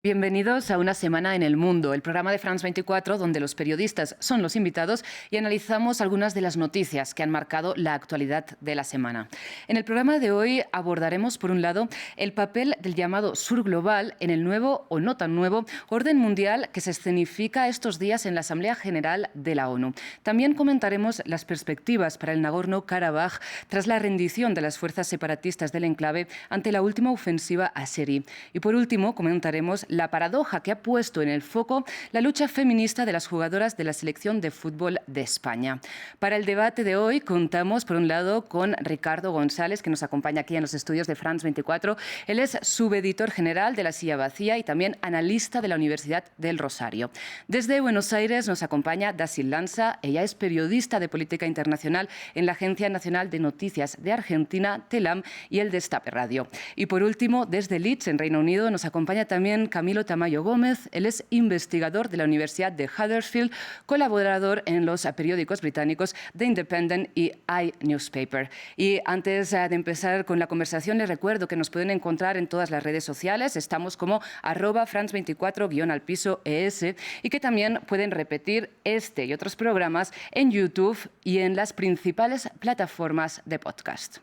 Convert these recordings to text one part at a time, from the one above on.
Bienvenidos a Una Semana en el Mundo, el programa de France 24 donde los periodistas son los invitados y analizamos algunas de las noticias que han marcado la actualidad de la semana. En el programa de hoy abordaremos, por un lado, el papel del llamado Sur Global en el nuevo o no tan nuevo orden mundial que se escenifica estos días en la Asamblea General de la ONU. También comentaremos las perspectivas para el Nagorno-Karabaj tras la rendición de las fuerzas separatistas del enclave ante la última ofensiva azerí. Y por último, comentaremos la paradoja que ha puesto en el foco la lucha feminista de las jugadoras de la selección de fútbol de España. Para el debate de hoy contamos, por un lado, con Ricardo González, que nos acompaña aquí en los estudios de France 24. Él es subeditor general de La Silla Vacía y también analista de la Universidad del Rosario. Desde Buenos Aires nos acompaña Dacil Lanza. Ella es periodista de política internacional en la Agencia Nacional de Noticias de Argentina, TELAM, y el Destape Radio. Y por último, desde Leeds, en Reino Unido, nos acompaña también Camilo Tamayo Gómez. Él es investigador de la Universidad de Huddersfield, colaborador en los periódicos británicos The Independent y iNewspaper. Y antes de empezar con la conversación, les recuerdo que nos pueden encontrar en todas las redes sociales. Estamos como @France24_ES y que también pueden repetir este y otros programas en YouTube y en las principales plataformas de podcast.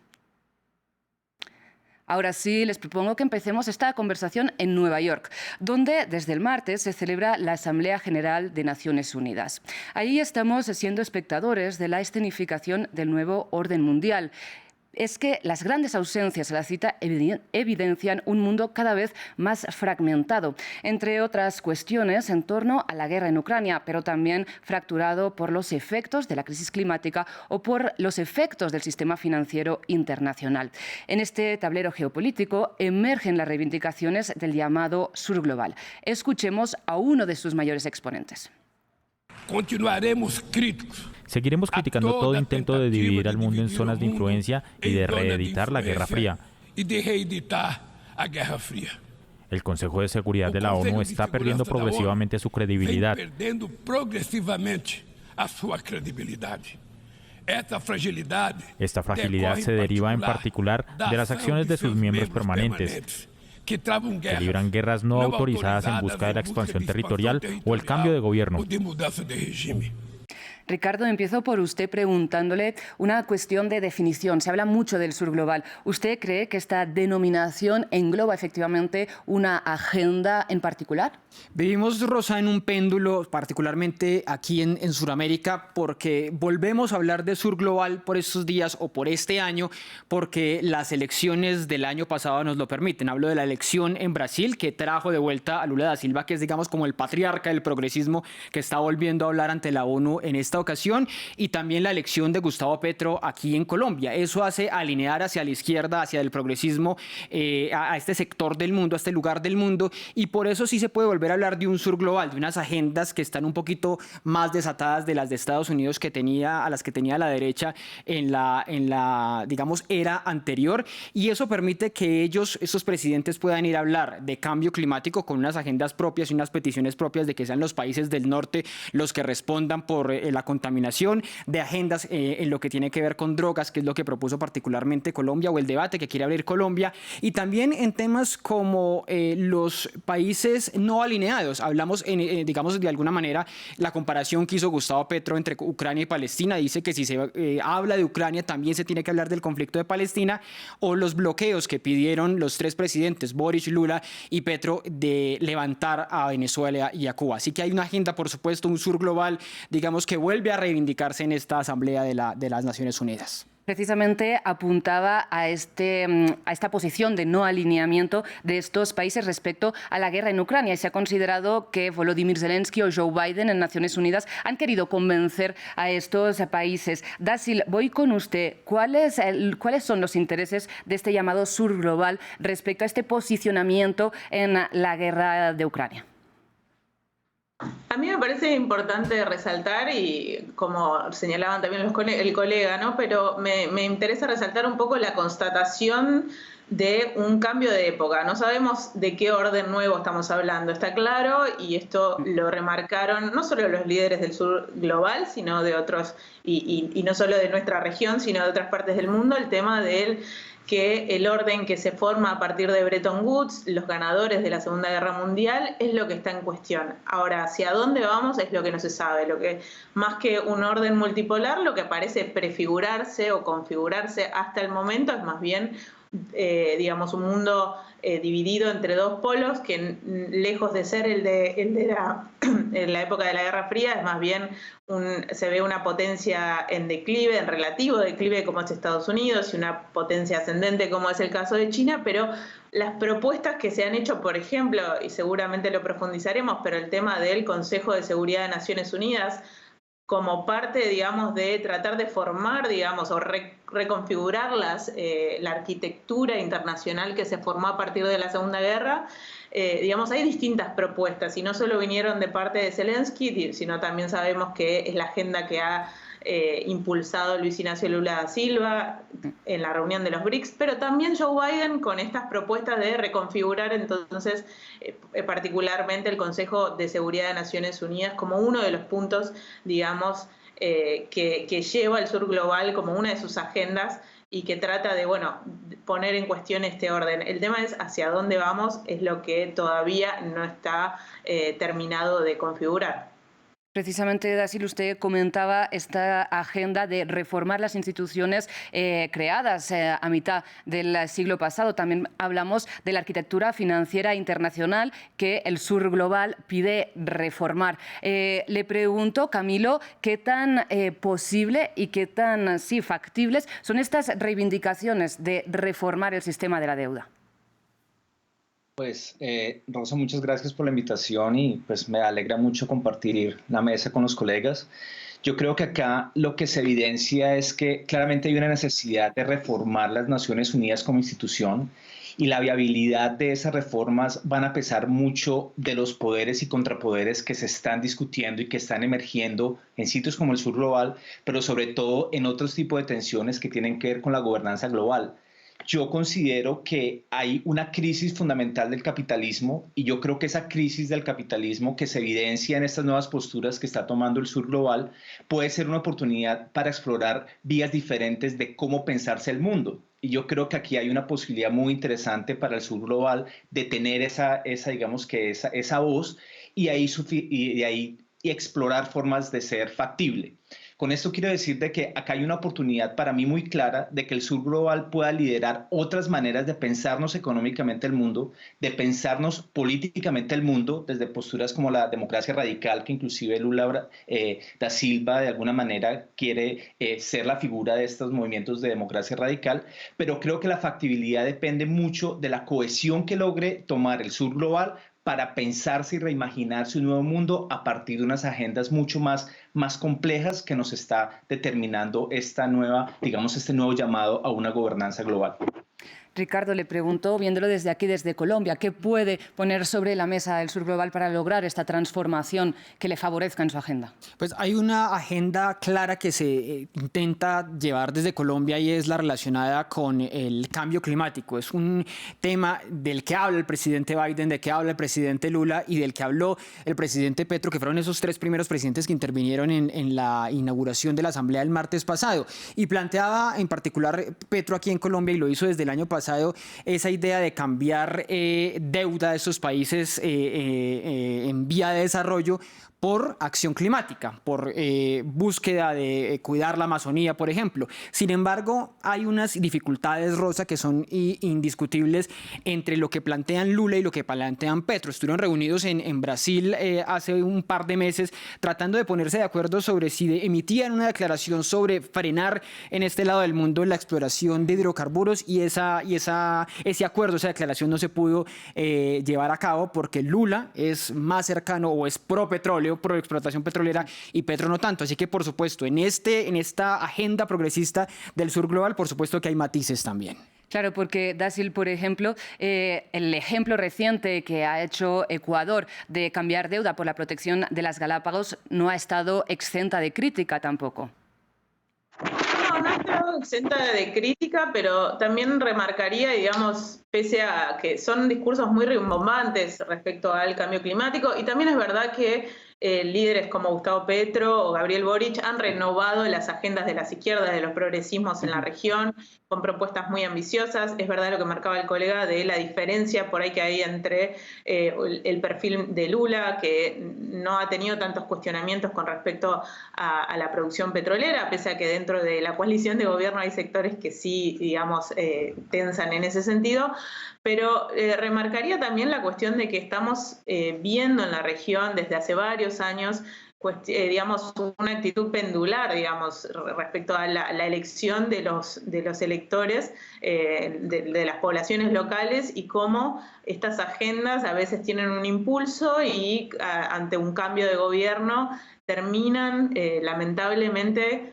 Ahora sí, les propongo que empecemos esta conversación en Nueva York, donde desde el martes se celebra la Asamblea General de Naciones Unidas. Ahí estamos siendo espectadores de la escenificación del nuevo orden mundial. Es que las grandes ausencias a la cita evidencian un mundo cada vez más fragmentado, entre otras cuestiones en torno a la guerra en Ucrania, pero también fracturado por los efectos de la crisis climática o por los efectos del sistema financiero internacional. En este tablero geopolítico emergen las reivindicaciones del llamado Sur Global. Escuchemos a uno de sus mayores exponentes. Continuaremos críticos. Seguiremos criticando todo intento de dividir al mundo en zonas de influencia y de reeditar la Guerra Fría. El Consejo de Seguridad de la ONU está perdiendo progresivamente su credibilidad. Esta fragilidad se deriva en particular de las acciones de sus miembros permanentes, que libran guerras no autorizadas en busca de la expansión territorial o el cambio de gobierno. Ricardo, empiezo por usted preguntándole una cuestión de definición. Se habla mucho del Sur Global. ¿Usted cree que esta denominación engloba efectivamente una agenda en particular? Vivimos, Rosa, en un péndulo, particularmente aquí en Sudamérica, porque volvemos a hablar de Sur Global por estos días o por este año, porque las elecciones del año pasado nos lo permiten. Hablo de la elección en Brasil, que trajo de vuelta a Lula da Silva, que es, digamos, como el patriarca del progresismo, que está volviendo a hablar ante la ONU en esta ocasión, y también la elección de Gustavo Petro aquí en Colombia. Eso hace alinear hacia la izquierda, hacia el progresismo, a este sector del mundo, a este lugar del mundo, y por eso sí se puede volver a hablar de un Sur Global, de unas agendas que están un poquito más desatadas de las de Estados Unidos a las que tenía la derecha en la digamos, era anterior, y eso permite que estos presidentes puedan ir a hablar de cambio climático con unas agendas propias y unas peticiones propias de que sean los países del norte los que respondan por la contaminación, de agendas en lo que tiene que ver con drogas, que es lo que propuso particularmente Colombia, o el debate que quiere abrir Colombia, y también en temas como los países no alineados. Hablamos, digamos, de alguna manera, la comparación que hizo Gustavo Petro entre Ucrania y Palestina. Dice que si se habla de Ucrania, también se tiene que hablar del conflicto de Palestina, o los bloqueos que pidieron los tres presidentes, Boric, Lula y Petro, de levantar a Venezuela y a Cuba. Así que hay una agenda, por supuesto, un Sur Global, digamos, que vuelve a reivindicarse en esta Asamblea de las Naciones Unidas. Precisamente apuntaba a esta posición de no alineamiento de estos países respecto a la guerra en Ucrania, y se ha considerado que Volodymyr Zelensky o Joe Biden en Naciones Unidas han querido convencer a estos países. Dacil, voy con usted. ¿Cuáles son los intereses de este llamado Sur Global respecto a este posicionamiento en la guerra de Ucrania? A mí me parece importante resaltar, y como señalaban también el colega, ¿no? Pero me interesa resaltar un poco la constatación de un cambio de época. No sabemos de qué orden nuevo estamos hablando, está claro, y esto lo remarcaron no solo los líderes del Sur Global, sino de otros, y no solo de nuestra región, sino de otras partes del mundo, el tema del que el orden que se forma a partir de Bretton Woods, los ganadores de la Segunda Guerra Mundial, es lo que está en cuestión. Ahora, ¿hacia dónde vamos? Es lo que no se sabe. Lo que, más que un orden multipolar, lo que parece prefigurarse o configurarse hasta el momento es más bien, digamos, un mundo dividido entre dos polos que, lejos de ser el de en la época de la Guerra Fría, es más bien se ve una potencia en declive, en relativo declive como es Estados Unidos, y una potencia ascendente como es el caso de China, pero las propuestas que se han hecho, por ejemplo, y seguramente lo profundizaremos, pero el tema del Consejo de Seguridad de Naciones Unidas, como parte, digamos, de tratar de formar, digamos, o reconfigurar la arquitectura internacional que se formó a partir de la Segunda Guerra, digamos, hay distintas propuestas, y no solo vinieron de parte de Zelensky, sino también sabemos que es la agenda que ha impulsado Luis Ignacio Lula da Silva en la reunión de los BRICS, pero también Joe Biden con estas propuestas de reconfigurar entonces particularmente el Consejo de Seguridad de Naciones Unidas como uno de los puntos, digamos, que lleva al sur global como una de sus agendas y que trata de, bueno, poner en cuestión este orden. El tema es hacia dónde vamos, es lo que todavía no está terminado de configurar. Precisamente, Dasil, usted comentaba esta agenda de reformar las instituciones creadas a mitad del siglo pasado. También hablamos de la arquitectura financiera internacional que el sur global pide reformar. Le pregunto, Camilo, ¿qué tan posible y qué tan factibles son estas reivindicaciones de reformar el sistema de la deuda? Pues, Rosa, muchas gracias por la invitación y pues me alegra mucho compartir la mesa con los colegas. Yo creo que acá lo que se evidencia es que claramente hay una necesidad de reformar las Naciones Unidas como institución, y la viabilidad de esas reformas van a pesar mucho de los poderes y contrapoderes que se están discutiendo y que están emergiendo en sitios como el sur global, pero sobre todo en otros tipos de tensiones que tienen que ver con la gobernanza global. Yo considero que hay una crisis fundamental del capitalismo, y yo creo que esa crisis del capitalismo que se evidencia en estas nuevas posturas que está tomando el sur global puede ser una oportunidad para explorar vías diferentes de cómo pensarse el mundo. Y yo creo que aquí hay una posibilidad muy interesante para el sur global de tener esa voz y explorar formas de ser factible. Con esto quiero decir de que acá hay una oportunidad para mí muy clara de que el sur global pueda liderar otras maneras de pensarnos económicamente el mundo, de pensarnos políticamente el mundo, desde posturas como la democracia radical, que inclusive Lula da Silva de alguna manera quiere ser la figura de estos movimientos de democracia radical, pero creo que la factibilidad depende mucho de la cohesión que logre tomar el sur global para pensarse y reimaginarse un nuevo mundo a partir de unas agendas mucho más complejas que nos está determinando este nuevo llamado a una gobernanza global. Ricardo, le pregunto, viéndolo desde aquí, desde Colombia, ¿qué puede poner sobre la mesa el sur global para lograr esta transformación que le favorezca en su agenda? Pues hay una agenda clara que se intenta llevar desde Colombia, y es la relacionada con el cambio climático. Es un tema del que habla el presidente Biden, del que habla el presidente Lula y del que habló el presidente Petro, que fueron esos tres primeros presidentes que intervinieron en la inauguración de la Asamblea el martes pasado. Y planteaba en particular Petro aquí en Colombia, y lo hizo desde el año pasado, esa idea de cambiar deuda de estos países en vía de desarrollo por acción climática, por búsqueda de cuidar la Amazonía, por ejemplo. Sin embargo, hay unas dificultades, Rosa, que son indiscutibles entre lo que plantean Lula y lo que plantean Petro. Estuvieron reunidos en Brasil hace un par de meses tratando de ponerse de acuerdo sobre si emitían una declaración sobre frenar en este lado del mundo la exploración de hidrocarburos, y ese acuerdo, esa declaración no se pudo llevar a cabo porque Lula es más cercano o es pro petróleo, pro explotación petrolera, y Petro no tanto. Así que, por supuesto, en esta agenda progresista del sur global, por supuesto que hay matices también. Claro, porque Dasil, por ejemplo, el ejemplo reciente que ha hecho Ecuador de cambiar deuda por la protección de las Galápagos no ha estado exenta de crítica tampoco. No ha estado exenta de crítica, pero también remarcaría, digamos, pese a que son discursos muy rimbombantes respecto al cambio climático, y también es verdad que líderes como Gustavo Petro o Gabriel Boric han renovado las agendas de las izquierdas, de los progresismos en la región, con propuestas muy ambiciosas. Es verdad lo que marcaba el colega de la diferencia por ahí que hay entre el perfil de Lula, que no ha tenido tantos cuestionamientos con respecto a la producción petrolera, pese a que dentro de la coalición de gobierno hay sectores que sí, digamos, tensan en ese sentido. Pero remarcaría también la cuestión de que estamos viendo en la región desde hace varios años, digamos, una actitud pendular, digamos, respecto a la elección de los electores de las poblaciones locales y cómo estas agendas a veces tienen un impulso y ante un cambio de gobierno terminan lamentablemente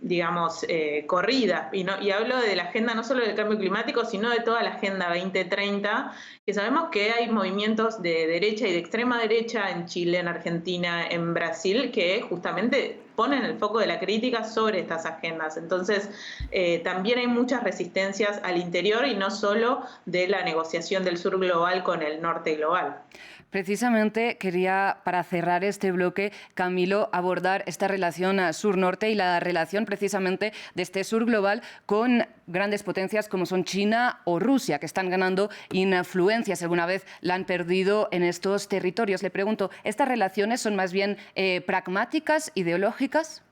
digamos, corrida. Y hablo de la agenda no solo del cambio climático, sino de toda la Agenda 2030, que sabemos que hay movimientos de derecha y de extrema derecha en Chile, en Argentina, en Brasil, que justamente ponen el foco de la crítica sobre estas agendas. Entonces, también hay muchas resistencias al interior y no solo de la negociación del sur global con el norte global. Precisamente quería, para cerrar este bloque, Camilo, abordar esta relación sur-norte y la relación precisamente de este sur global con grandes potencias como son China o Rusia, que están ganando influencia, si alguna vez la han perdido en estos territorios. Le pregunto, ¿estas relaciones son más bien pragmáticas, ideológicas?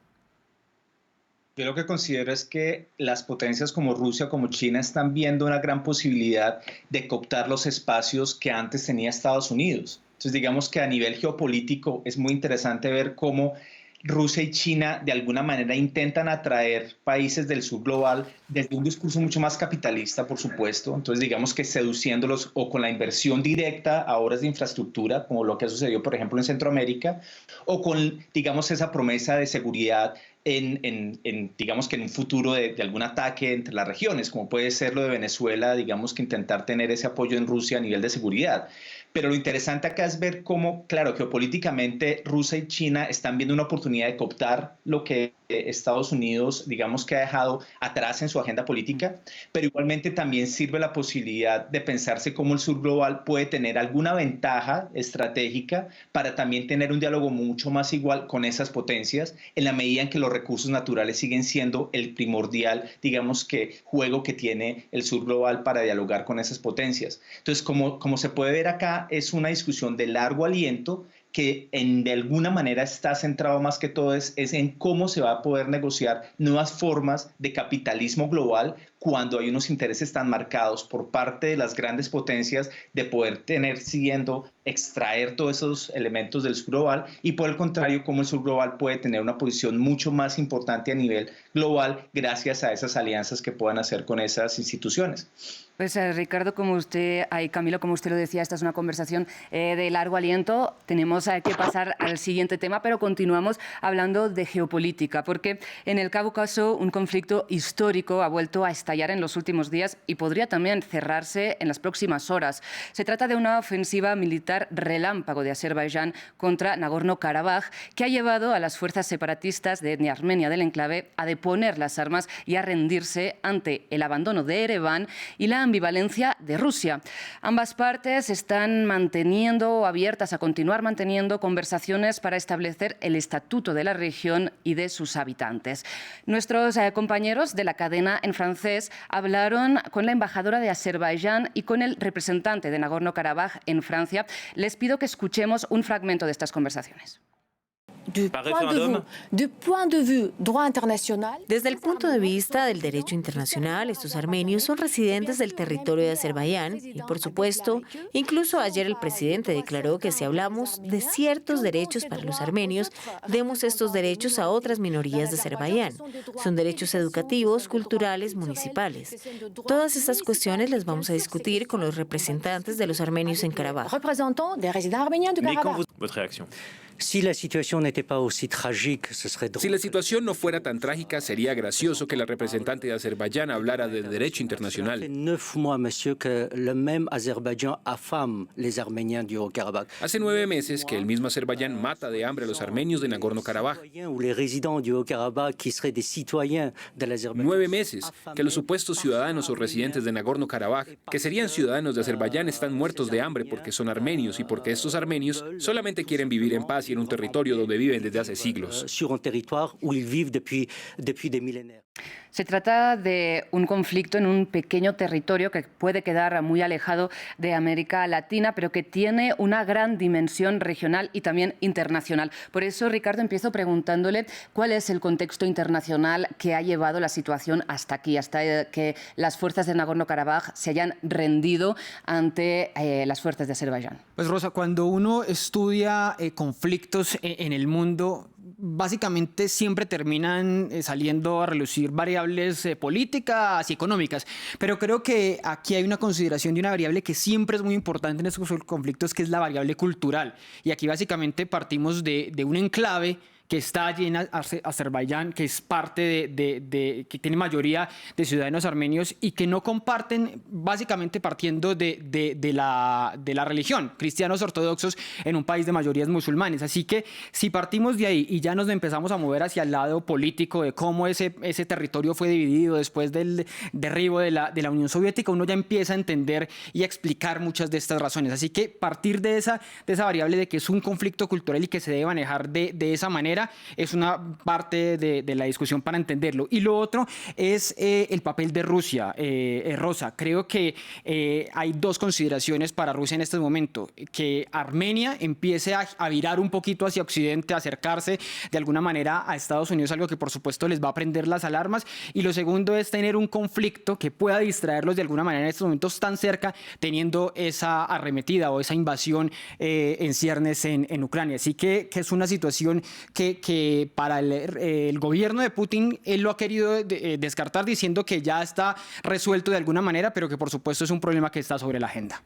Yo lo que considero es que las potencias como Rusia, como China, están viendo una gran posibilidad de cooptar los espacios que antes tenía Estados Unidos. Entonces, digamos que a nivel geopolítico es muy interesante ver cómo Rusia y China de alguna manera intentan atraer países del sur global desde un discurso mucho más capitalista, por supuesto. Entonces, digamos que seduciéndolos o con la inversión directa a obras de infraestructura, como lo que ha sucedido, por ejemplo, en Centroamérica, o con, digamos, esa promesa de seguridad digamos que en un futuro de algún ataque entre las regiones, como puede ser lo de Venezuela, digamos que intentar tener ese apoyo en Rusia a nivel de seguridad. Pero lo interesante acá es ver cómo, claro, geopolíticamente Rusia y China están viendo una oportunidad de cooptar lo que Estados Unidos, digamos que ha dejado atrás en su agenda política, pero igualmente también sirve la posibilidad de pensarse cómo el sur global puede tener alguna ventaja estratégica para también tener un diálogo mucho más igual con esas potencias, en la medida en que los recursos naturales siguen siendo el primordial, digamos que juego que tiene el sur global para dialogar con esas potencias. Entonces, como se puede ver acá, es una discusión de largo aliento que de alguna manera está centrado más que todo es en cómo se va a poder negociar nuevas formas de capitalismo global cuando hay unos intereses tan marcados por parte de las grandes potencias de poder extraer todos esos elementos del sur global y por el contrario, cómo el sur global puede tener una posición mucho más importante a nivel global gracias a esas alianzas que puedan hacer con esas instituciones. Pues Ricardo, Camilo, como usted lo decía, esta es una conversación de largo aliento. Tenemos que pasar al siguiente tema, pero continuamos hablando de geopolítica, porque en el Cáucaso un conflicto histórico ha vuelto a estallar en los últimos días y podría también cerrarse en las próximas horas. Se trata de una ofensiva militar relámpago de Azerbaiyán contra Nagorno-Karabaj, que ha llevado a las fuerzas separatistas de etnia armenia del enclave a deponer las armas y a rendirse ante el abandono de Ereván y la ambivalencia de Rusia. Ambas partes están abiertas a continuar manteniendo conversaciones para establecer el estatuto de la región y de sus habitantes. Nuestros compañeros de la cadena en francés hablaron con la embajadora de Azerbaiyán y con el representante de Nagorno-Karabaj en Francia. Les pido que escuchemos un fragmento de estas conversaciones. Desde el punto de vista del derecho internacional, estos armenios son residentes del territorio de Azerbaiyán y, por supuesto, incluso ayer el presidente declaró que si hablamos de ciertos derechos para los armenios, demos estos derechos a otras minorías de Azerbaiyán. Son derechos educativos, culturales, municipales. Todas estas cuestiones las vamos a discutir con los representantes de los armenios en Karabaj. Si la situación no fuera tan trágica, sería gracioso que la representante de Azerbaiyán hablara de derecho internacional. Hace 9 meses que el mismo Azerbaiyán mata de hambre a los armenios de Nagorno-Karabaj. 9 meses que los supuestos ciudadanos o residentes de Nagorno-Karabaj, que serían ciudadanos de Azerbaiyán, están muertos de hambre porque son armenios y porque estos armenios solamente quieren vivir en paz y en un territorio donde viven desde hace siglos. Se trata de un conflicto en un pequeño territorio que puede quedar muy alejado de América Latina, pero que tiene una gran dimensión regional y también internacional. Por eso, Ricardo, empiezo preguntándole cuál es el contexto internacional que ha llevado la situación hasta aquí, hasta que las fuerzas de Nagorno-Karabaj se hayan rendido ante las fuerzas de Azerbaiyán. Pues Rosa, cuando uno estudia conflictos en el mundo, básicamente siempre terminan saliendo a relucir variables políticas y económicas, pero creo que aquí hay una consideración de una variable que siempre es muy importante en estos conflictos, que es la variable cultural. Y aquí básicamente partimos de un enclave que está allí en Azerbaiyán, que es parte que tiene mayoría de ciudadanos armenios y que no comparten, básicamente partiendo de la religión, cristianos ortodoxos en un país de mayorías musulmanes. Así que si partimos de ahí y ya nos empezamos a mover hacia el lado político de cómo ese territorio fue dividido después del derribo de la Unión Soviética, uno ya empieza a entender y a explicar muchas de estas razones. Así que partir de esa variable de que es un conflicto cultural y que se debe manejar de esa manera es una parte de la discusión para entenderlo. Y lo otro es el papel de Rusia. Rosa, creo que hay dos consideraciones para Rusia en este momento: que Armenia empiece a virar un poquito hacia Occidente, a acercarse de alguna manera a Estados Unidos, algo que por supuesto les va a prender las alarmas. Y lo segundo es tener un conflicto que pueda distraerlos de alguna manera en estos momentos tan cerca, teniendo esa arremetida o esa invasión en ciernes en Ucrania. Así que es una situación que para el gobierno de Putin, él lo ha querido descartar diciendo que ya está resuelto de alguna manera, pero que por supuesto es un problema que está sobre la agenda.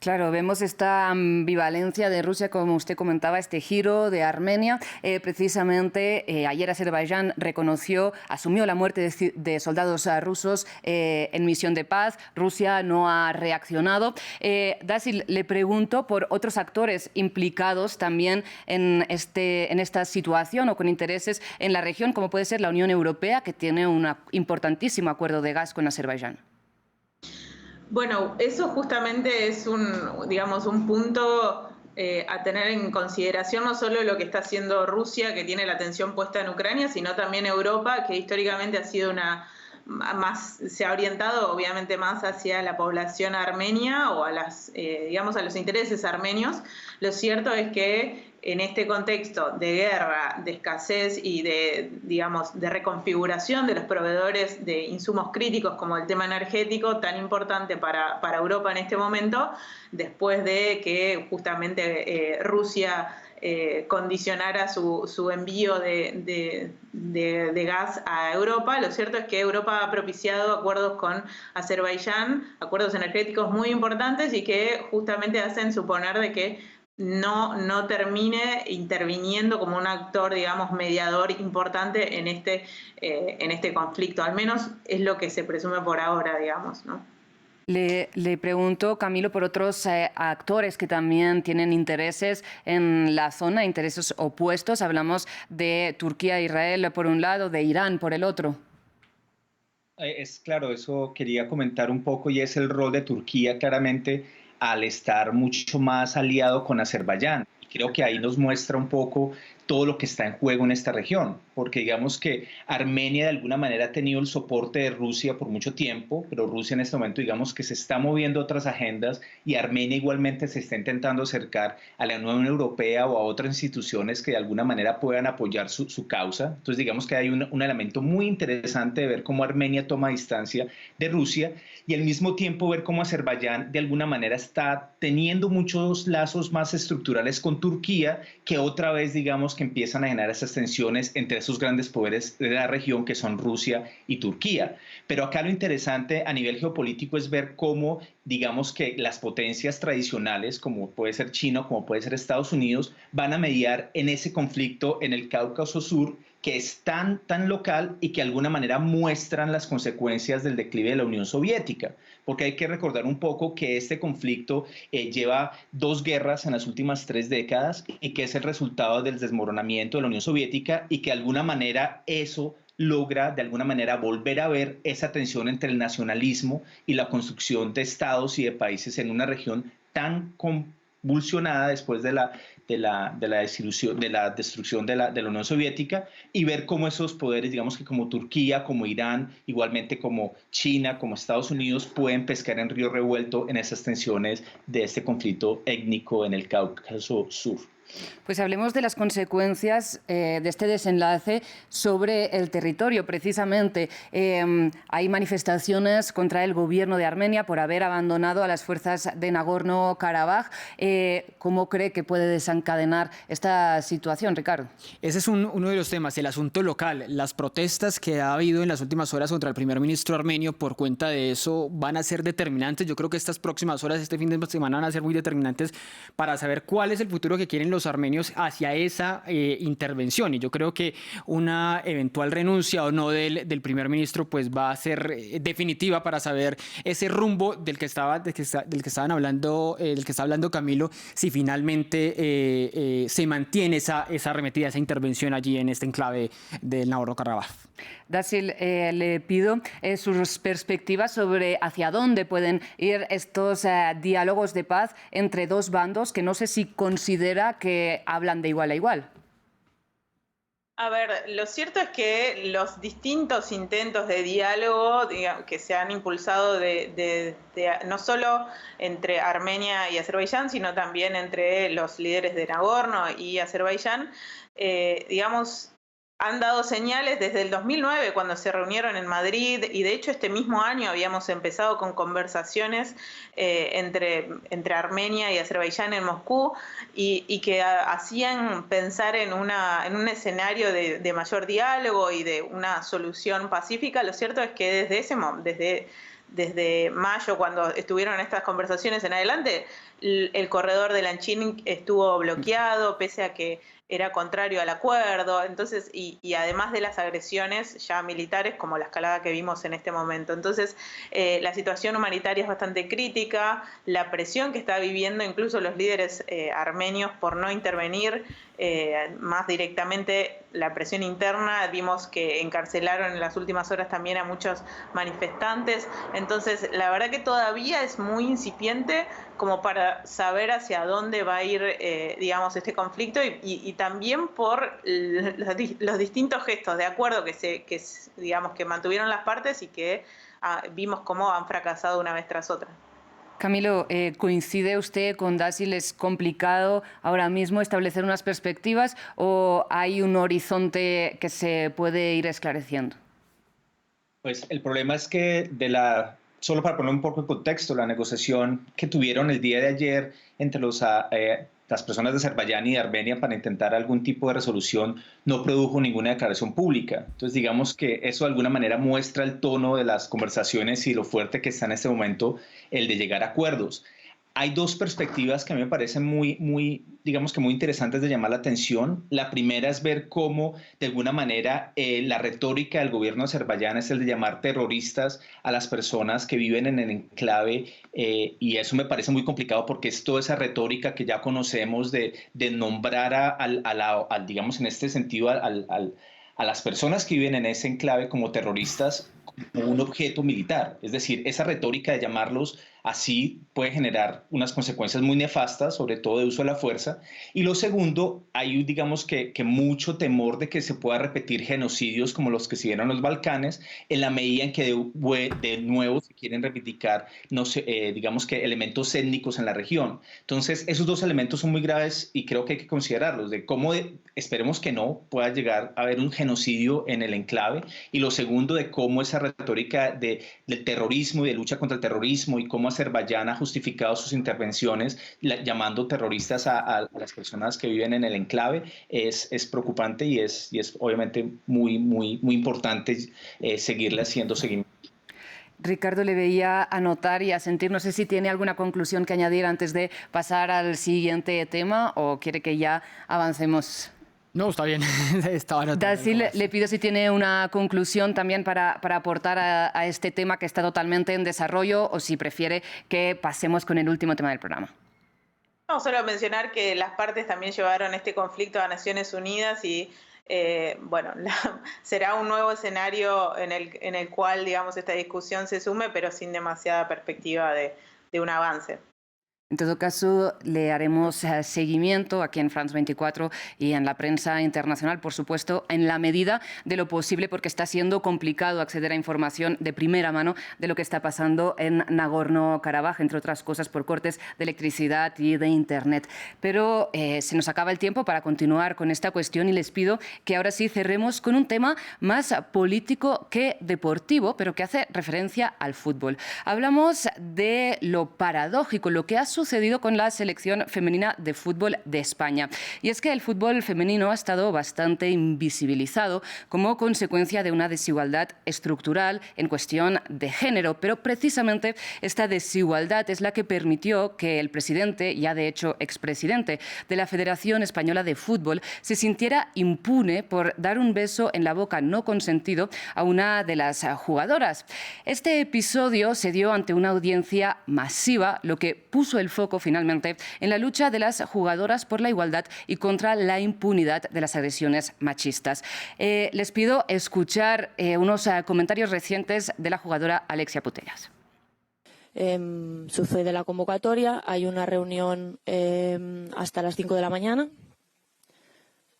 Claro, vemos esta ambivalencia de Rusia, como usted comentaba, este giro de Armenia. Precisamente ayer Azerbaiyán asumió la muerte de soldados rusos en misión de paz. Rusia no ha reaccionado. Dasil, le pregunto por otros actores implicados también en esta situación o con intereses en la región, como puede ser la Unión Europea, que tiene un importantísimo acuerdo de gas con Azerbaiyán. Bueno, eso justamente es un punto a tener en consideración, no solo lo que está haciendo Rusia, que tiene la atención puesta en Ucrania, sino también Europa, que históricamente ha sido se ha orientado obviamente más hacia la población armenia o a los intereses armenios. Lo cierto es que en este contexto de guerra, de escasez y de reconfiguración de los proveedores de insumos críticos como el tema energético, tan importante para Europa en este momento, después de que justamente Rusia condicionara su envío de gas a Europa. Lo cierto es que Europa ha propiciado acuerdos con Azerbaiyán, acuerdos energéticos muy importantes y que justamente hacen suponer de que no termine interviniendo como un actor, mediador importante en este conflicto. Al menos es lo que se presume por ahora, ¿no? Le pregunto, Camilo, por otros actores que también tienen intereses en la zona, intereses opuestos. Hablamos de Turquía e Israel por un lado, de Irán por el otro. Es claro, eso quería comentar un poco, y es el rol de Turquía claramente al estar mucho más aliado con Azerbaiyán. Creo que ahí nos muestra un poco todo lo que está en juego en esta región, porque digamos que Armenia de alguna manera ha tenido el soporte de Rusia por mucho tiempo, pero Rusia en este momento digamos que se está moviendo a otras agendas y Armenia igualmente se está intentando acercar a la Unión Europea o a otras instituciones que de alguna manera puedan apoyar su causa. Entonces digamos que hay un elemento muy interesante de ver cómo Armenia toma distancia de Rusia y al mismo tiempo ver cómo Azerbaiyán de alguna manera está teniendo muchos lazos más estructurales con Turquía, que otra vez digamos que empiezan a generar esas tensiones entre esos grandes poderes de la región que son Rusia y Turquía. Pero acá lo interesante a nivel geopolítico es ver cómo, digamos que las potencias tradicionales, como puede ser China, como puede ser Estados Unidos, van a mediar en ese conflicto en el Cáucaso Sur, que es tan local y que de alguna manera muestran las consecuencias del declive de la Unión Soviética. Porque hay que recordar un poco que este conflicto lleva 2 guerras en las últimas 3 décadas y que es el resultado del desmoronamiento de la Unión Soviética y que de alguna manera eso logra de alguna manera volver a ver esa tensión entre el nacionalismo y la construcción de estados y de países en una región tan convulsionada después de la destrucción de la Unión Soviética, y ver cómo esos poderes, digamos que como Turquía, como Irán, igualmente como China, como Estados Unidos, pueden pescar en río revuelto en esas tensiones de este conflicto étnico en el Cáucaso Sur. Pues hablemos de las consecuencias de este desenlace sobre el territorio. Precisamente hay manifestaciones contra el gobierno de Armenia por haber abandonado a las fuerzas de Nagorno-Karabaj. ¿Cómo cree que puede desencadenar esta situación, Ricardo? Ese es uno de los temas, el asunto local. Las protestas que ha habido en las últimas horas contra el primer ministro armenio por cuenta de eso van a ser determinantes. Yo creo que estas próximas horas, este fin de semana, van a ser muy determinantes para saber cuál es el futuro que quieren los armenios hacia esa intervención, y yo creo que una eventual renuncia o no del primer ministro pues va a ser definitiva para saber ese rumbo del que estaba hablando Camilo, si finalmente se mantiene esa arremetida, esa intervención allí en este enclave del Nagorno-Karabaj. Dasil, le pido sus perspectivas sobre hacia dónde pueden ir estos diálogos de paz entre dos bandos que no sé si considera que hablan de igual a igual. A ver, lo cierto es que los distintos intentos de diálogo, digamos, que se han impulsado no solo entre Armenia y Azerbaiyán, sino también entre los líderes de Nagorno y Azerbaiyán, digamos, han dado señales desde el 2009, cuando se reunieron en Madrid, y de hecho este mismo año habíamos empezado con conversaciones entre Armenia y Azerbaiyán en Moscú, y que hacían pensar en un escenario de mayor diálogo y de una solución pacífica. Lo cierto es que desde mayo, cuando estuvieron estas conversaciones en adelante, el corredor de Lanchin estuvo bloqueado, pese a que era contrario al acuerdo, entonces, y además de las agresiones ya militares, como la escalada que vimos en este momento. Entonces, la situación humanitaria es bastante crítica, la presión que está viviendo incluso los líderes armenios por no intervenir, más directamente la presión interna, vimos que encarcelaron en las últimas horas también a muchos manifestantes. Entonces, la verdad que todavía es muy incipiente como para saber hacia dónde va a ir, digamos, este conflicto, y también por los distintos gestos de acuerdo que mantuvieron las partes y que vimos cómo han fracasado una vez tras otra. Camilo, ¿coincide usted con Dasil? ¿Es complicado ahora mismo establecer unas perspectivas o hay un horizonte que se puede ir esclareciendo? Pues el problema es que solo para poner un poco en contexto, la negociación que tuvieron el día de ayer entre las personas de Azerbaiyán y de Armenia para intentar algún tipo de resolución no produjo ninguna declaración pública. Entonces, digamos que eso de alguna manera muestra el tono de las conversaciones y lo fuerte que está en este momento el de llegar a acuerdos. Hay dos perspectivas que a mí me parecen muy interesantes de llamar la atención. La primera es ver cómo, de alguna manera, la retórica del gobierno de Azerbaiyán es el de llamar terroristas a las personas que viven en el enclave, y eso me parece muy complicado porque es toda esa retórica que ya conocemos de nombrar digamos, en este sentido, a las personas que viven en ese enclave como terroristas, como un objeto militar. Es decir, esa retórica de llamarlos así puede generar unas consecuencias muy nefastas, sobre todo de uso de la fuerza. Y lo segundo, hay, digamos que mucho temor de que se pueda repetir genocidios como los que se dieron en los Balcanes, en la medida en que de nuevo se quieren reivindicar, digamos que elementos étnicos en la región. Entonces, esos dos elementos son muy graves y creo que hay que considerarlos, de cómo esperemos que no pueda llegar a haber un genocidio en el enclave, y lo segundo, de cómo esa retórica del terrorismo y de lucha contra el terrorismo y cómo Azerbaiyán ha justificado sus intervenciones llamando terroristas a las personas que viven en el enclave es preocupante, y es obviamente muy importante seguirle haciendo seguimiento. Ricardo, le veía anotar y asentir. No sé si tiene alguna conclusión que añadir antes de pasar al siguiente tema o quiere que ya avancemos. No, está bien. Dasil, le pido si tiene una conclusión también para aportar a este tema que está totalmente en desarrollo, o si prefiere que pasemos con el último tema del programa. No, solo mencionar que las partes también llevaron este conflicto a Naciones Unidas y será un nuevo escenario en el cual, digamos, esta discusión se sume, pero sin demasiada perspectiva de un avance. En todo caso, le haremos seguimiento aquí en France 24 y en la prensa internacional, por supuesto, en la medida de lo posible, porque está siendo complicado acceder a información de primera mano de lo que está pasando en Nagorno-Karabaj, entre otras cosas por cortes de electricidad y de Internet. Pero se nos acaba el tiempo para continuar con esta cuestión y les pido que ahora sí cerremos con un tema más político que deportivo, pero que hace referencia al fútbol. Hablamos de lo paradójico, lo que ha sucedido con la selección femenina de fútbol de España. Y es que el fútbol femenino ha estado bastante invisibilizado como consecuencia de una desigualdad estructural en cuestión de género, pero precisamente esta desigualdad es la que permitió que el presidente, ya de hecho expresidente de la Federación Española de Fútbol, se sintiera impune por dar un beso en la boca no consentido a una de las jugadoras. Este episodio se dio ante una audiencia masiva, lo que puso el foco finalmente en la lucha de las jugadoras por la igualdad y contra la impunidad de las agresiones machistas. Les pido escuchar unos comentarios recientes de la jugadora Alexia Putellas. Sucede la convocatoria, hay una reunión hasta las 5 de la mañana.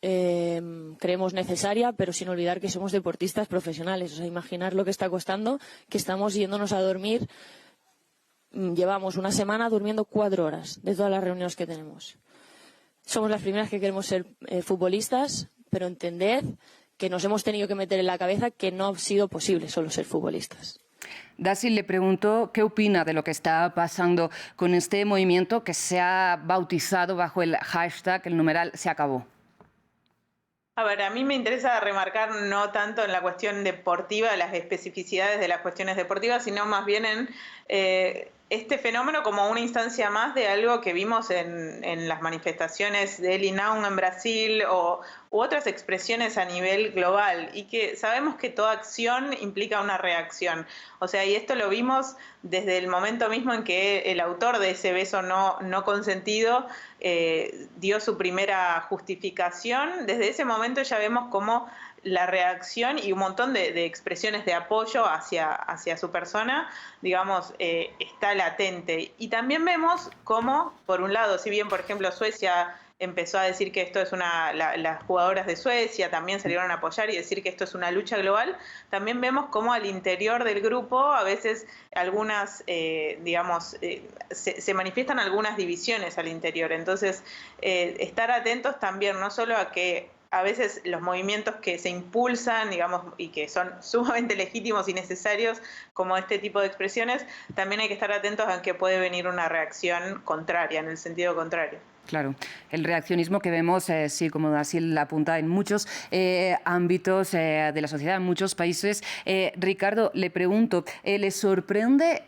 Creemos necesaria, pero sin olvidar que somos deportistas profesionales. O sea, imaginar lo que está costando, que estamos yéndonos a dormir. Llevamos una semana durmiendo 4 horas de todas las reuniones que tenemos. Somos las primeras que queremos ser futbolistas, pero entended que nos hemos tenido que meter en la cabeza que no ha sido posible solo ser futbolistas. Dasil le preguntó qué opina de lo que está pasando con este movimiento que se ha bautizado bajo el hashtag, el numeral Se Acabó. A ver, a mí me interesa remarcar no tanto en la cuestión deportiva, las especificidades de las cuestiones deportivas, sino más bien en este fenómeno como una instancia más de algo que vimos en las manifestaciones de Elinaun en Brasil u otras expresiones a nivel global, y que sabemos que toda acción implica una reacción. O sea, y esto lo vimos desde el momento mismo en que el autor de ese beso no consentido dio su primera justificación. Desde ese momento ya vemos cómo la reacción y un montón de expresiones de apoyo hacia su persona, digamos, está latente. Y también vemos cómo, por un lado, si bien, por ejemplo, Suecia empezó a decir que esto es las jugadoras de Suecia también salieron a apoyar y decir que esto es una lucha global, también vemos cómo al interior del grupo a veces algunas, se manifiestan algunas divisiones al interior. Entonces, estar atentos también no solo a que a veces los movimientos que se impulsan, digamos, y que son sumamente legítimos y necesarios, como este tipo de expresiones, también hay que estar atentos a que puede venir una reacción contraria, en el sentido contrario. Claro, el reaccionismo que vemos, sí, como Dasil apunta, en muchos ámbitos de la sociedad, en muchos países. Ricardo, le pregunto, ¿le sorprende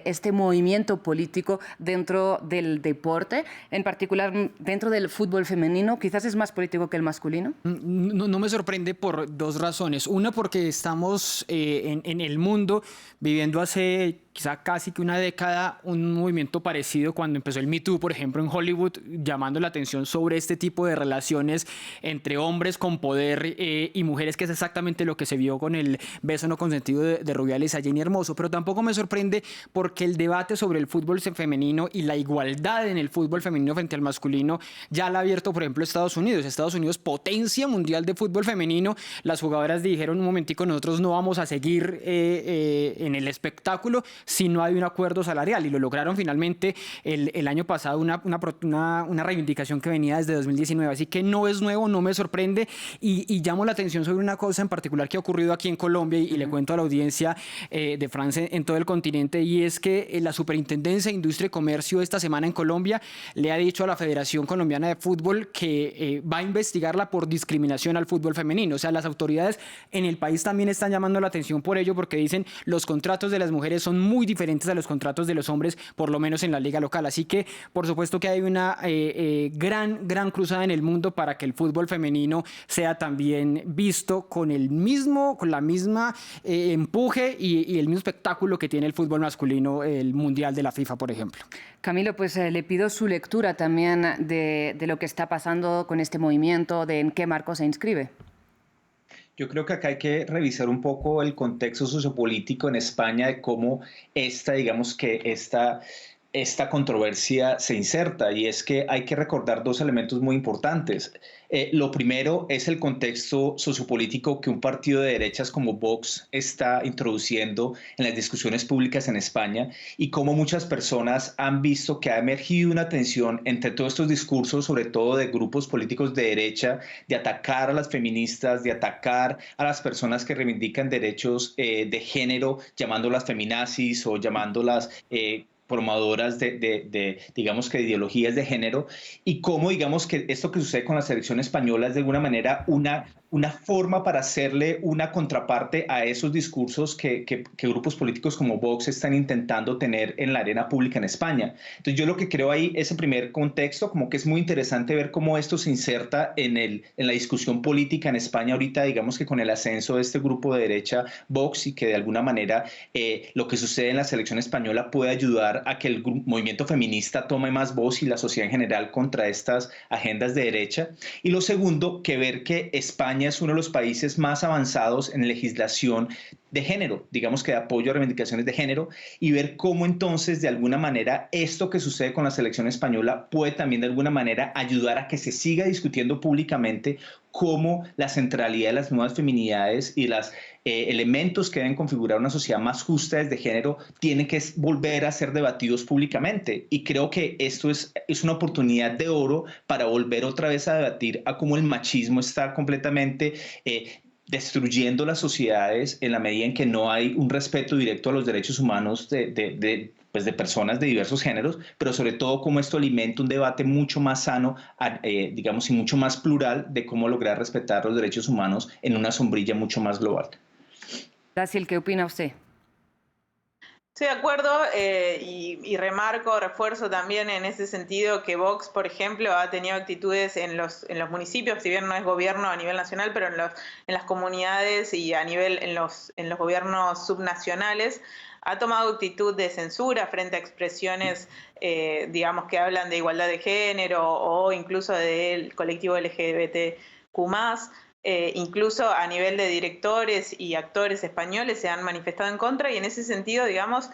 este movimiento político dentro del deporte, en particular dentro del fútbol femenino? ¿Quizás es más político que el masculino? No me sorprende por 2 razones. Una, porque estamos en el mundo viviendo hace quizá casi que una década un movimiento parecido cuando empezó el Me Too, por ejemplo, en Hollywood, llamando la atención sobre este tipo de relaciones entre hombres con poder y mujeres, que es exactamente lo que se vio con el beso no consentido de Rubiales a Jenny Hermoso. Pero tampoco me sorprende porque el debate sobre el fútbol femenino y la igualdad en el fútbol femenino frente al masculino ya la ha abierto, por ejemplo, Estados Unidos. Estados Unidos, potencia mundial de fútbol femenino. Las jugadoras dijeron un momentico, nosotros no vamos a seguir en el espectáculo si no hay un acuerdo salarial, y lo lograron finalmente el año pasado, una reivindicación que venía desde 2019, así que no es nuevo, no me sorprende, y llamo la atención sobre una cosa en particular que ha ocurrido aquí en Colombia, y le cuento a la audiencia de France en todo el continente, y es que la Superintendencia de Industria y Comercio esta semana en Colombia le ha dicho a la Federación Colombiana de Fútbol que va a investigarla por discriminación al fútbol femenino. O sea, las autoridades en el país también están llamando la atención por ello, porque dicen los contratos de las mujeres son muy diferentes a los contratos de los hombres, por lo menos en la liga local. Así que, por supuesto que hay una gran cruzada en el mundo para que el fútbol femenino sea también visto con la misma empuje y el mismo espectáculo que tiene el fútbol masculino, el Mundial de la FIFA, por ejemplo. Camilo, pues le pido su lectura también de lo que está pasando con este movimiento, de en qué marco se inscribe. Yo creo que acá hay que revisar un poco el contexto sociopolítico en España de cómo esta esta controversia se inserta, y es que hay que recordar dos elementos muy importantes. Lo primero es el contexto sociopolítico que un partido de derechas como Vox está introduciendo en las discusiones públicas en España, y cómo muchas personas han visto que ha emergido una tensión entre todos estos discursos, sobre todo de grupos políticos de derecha, de atacar a las feministas, de atacar a las personas que reivindican derechos de género, llamándolas feminazis o llamándolas promotoras digamos que de ideologías de género, y cómo, digamos, que esto que sucede con la selección española es de alguna manera una forma para hacerle una contraparte a esos discursos que grupos políticos como Vox están intentando tener en la arena pública en España. Entonces yo lo que creo ahí, ese primer contexto, como que es muy interesante ver cómo esto se inserta en la discusión política en España ahorita, digamos que con el ascenso de este grupo de derecha Vox, y que de alguna manera lo que sucede en la selección española puede ayudar a que el movimiento feminista tome más voz y la sociedad en general contra estas agendas de derecha. Y lo segundo, que ver que España es uno de los países más avanzados en legislación de género, digamos que de apoyo a reivindicaciones de género, y ver cómo entonces de alguna manera esto que sucede con la selección española puede también de alguna manera ayudar a que se siga discutiendo públicamente cómo la centralidad de las nuevas feminidades y los elementos que deben configurar una sociedad más justa desde género tienen que volver a ser debatidos públicamente. Y creo que esto es una oportunidad de oro para volver otra vez a debatir a cómo el machismo está completamente destruyendo las sociedades en la medida en que no hay un respeto directo a los derechos humanos de personas de diversos géneros, pero sobre todo cómo esto alimenta un debate mucho más sano, digamos, y mucho más plural de cómo lograr respetar los derechos humanos en una sombrilla mucho más global. Daciel, ¿qué opina usted? Estoy de acuerdo y refuerzo también en ese sentido que Vox, por ejemplo, ha tenido actitudes en los municipios, si bien no es gobierno a nivel nacional, pero en las comunidades y a nivel en los gobiernos subnacionales, ha tomado actitud de censura frente a expresiones, digamos, que hablan de igualdad de género o incluso del colectivo LGBTQ+. Incluso a nivel de directores y actores españoles se han manifestado en contra, y en ese sentido, digamos,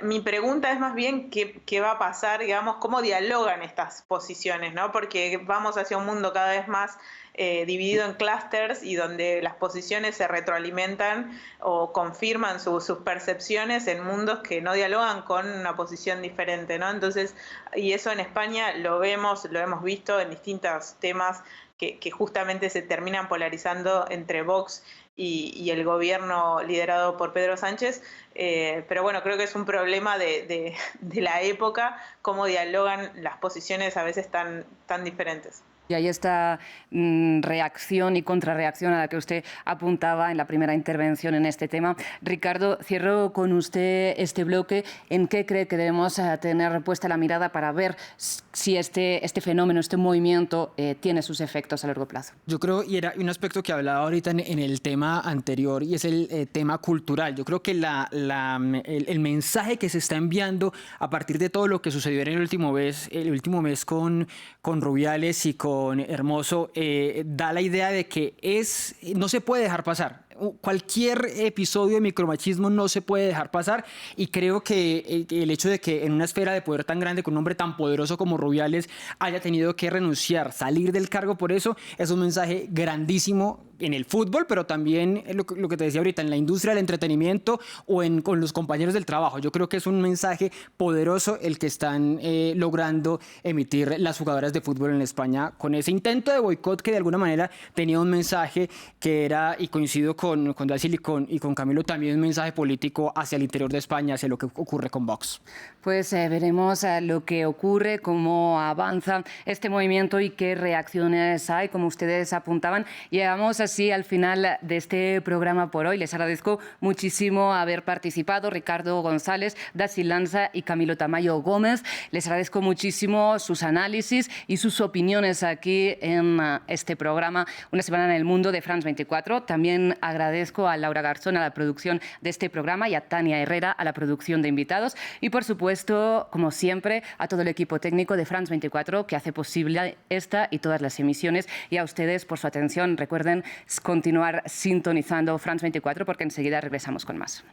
mi pregunta es más bien qué va a pasar, digamos, cómo dialogan estas posiciones, ¿no? Porque vamos hacia un mundo cada vez más dividido en clústeres y donde las posiciones se retroalimentan o confirman sus percepciones en mundos que no dialogan con una posición diferente, ¿no? Entonces, y eso en España lo hemos visto en distintos temas que justamente se terminan polarizando entre Vox y el gobierno liderado por Pedro Sánchez, pero bueno, creo que es un problema de la época, cómo dialogan las posiciones a veces tan diferentes. Y hay esta reacción y contrarreacción a la que usted apuntaba en la primera intervención en este tema. Ricardo, cierro con usted este bloque. ¿En qué cree que debemos tener puesta la mirada para ver si este fenómeno, este movimiento tiene sus efectos a largo plazo? Yo creo, y era un aspecto que hablaba ahorita en el tema anterior, y es el tema cultural. Yo creo que el mensaje que se está enviando a partir de todo lo que sucedió en el último mes con Rubiales y con Hermoso, da la idea de que no se puede dejar pasar. Cualquier episodio de micromachismo no se puede dejar pasar, y creo que el hecho de que en una esfera de poder tan grande, con un hombre tan poderoso como Rubiales, haya tenido que renunciar, salir del cargo por eso, es un mensaje grandísimo en el fútbol, pero también lo que te decía ahorita, en la industria del entretenimiento o con los compañeros del trabajo. Yo creo que es un mensaje poderoso el que están logrando emitir las jugadoras de fútbol en España con ese intento de boicot que de alguna manera tenía un mensaje que era, y coincido con Daciel y con Camilo, también un mensaje político hacia el interior de España, hacia lo que ocurre con Vox. Pues veremos lo que ocurre, cómo avanza este movimiento y qué reacciones hay, como ustedes apuntaban. Llegamos así al final de este programa por hoy. Les agradezco muchísimo haber participado, Ricardo González, Daciel Lanza y Camilo Tamayo Gómez. Les agradezco muchísimo sus análisis y sus opiniones aquí en este programa Una semana en el mundo de France 24. También agradezco a Laura Garzón a la producción de este programa y a Tania Herrera a la producción de invitados. Y por supuesto, como siempre, a todo el equipo técnico de France 24 que hace posible esta y todas las emisiones, y a ustedes por su atención. Recuerden continuar sintonizando France 24 porque enseguida regresamos con más.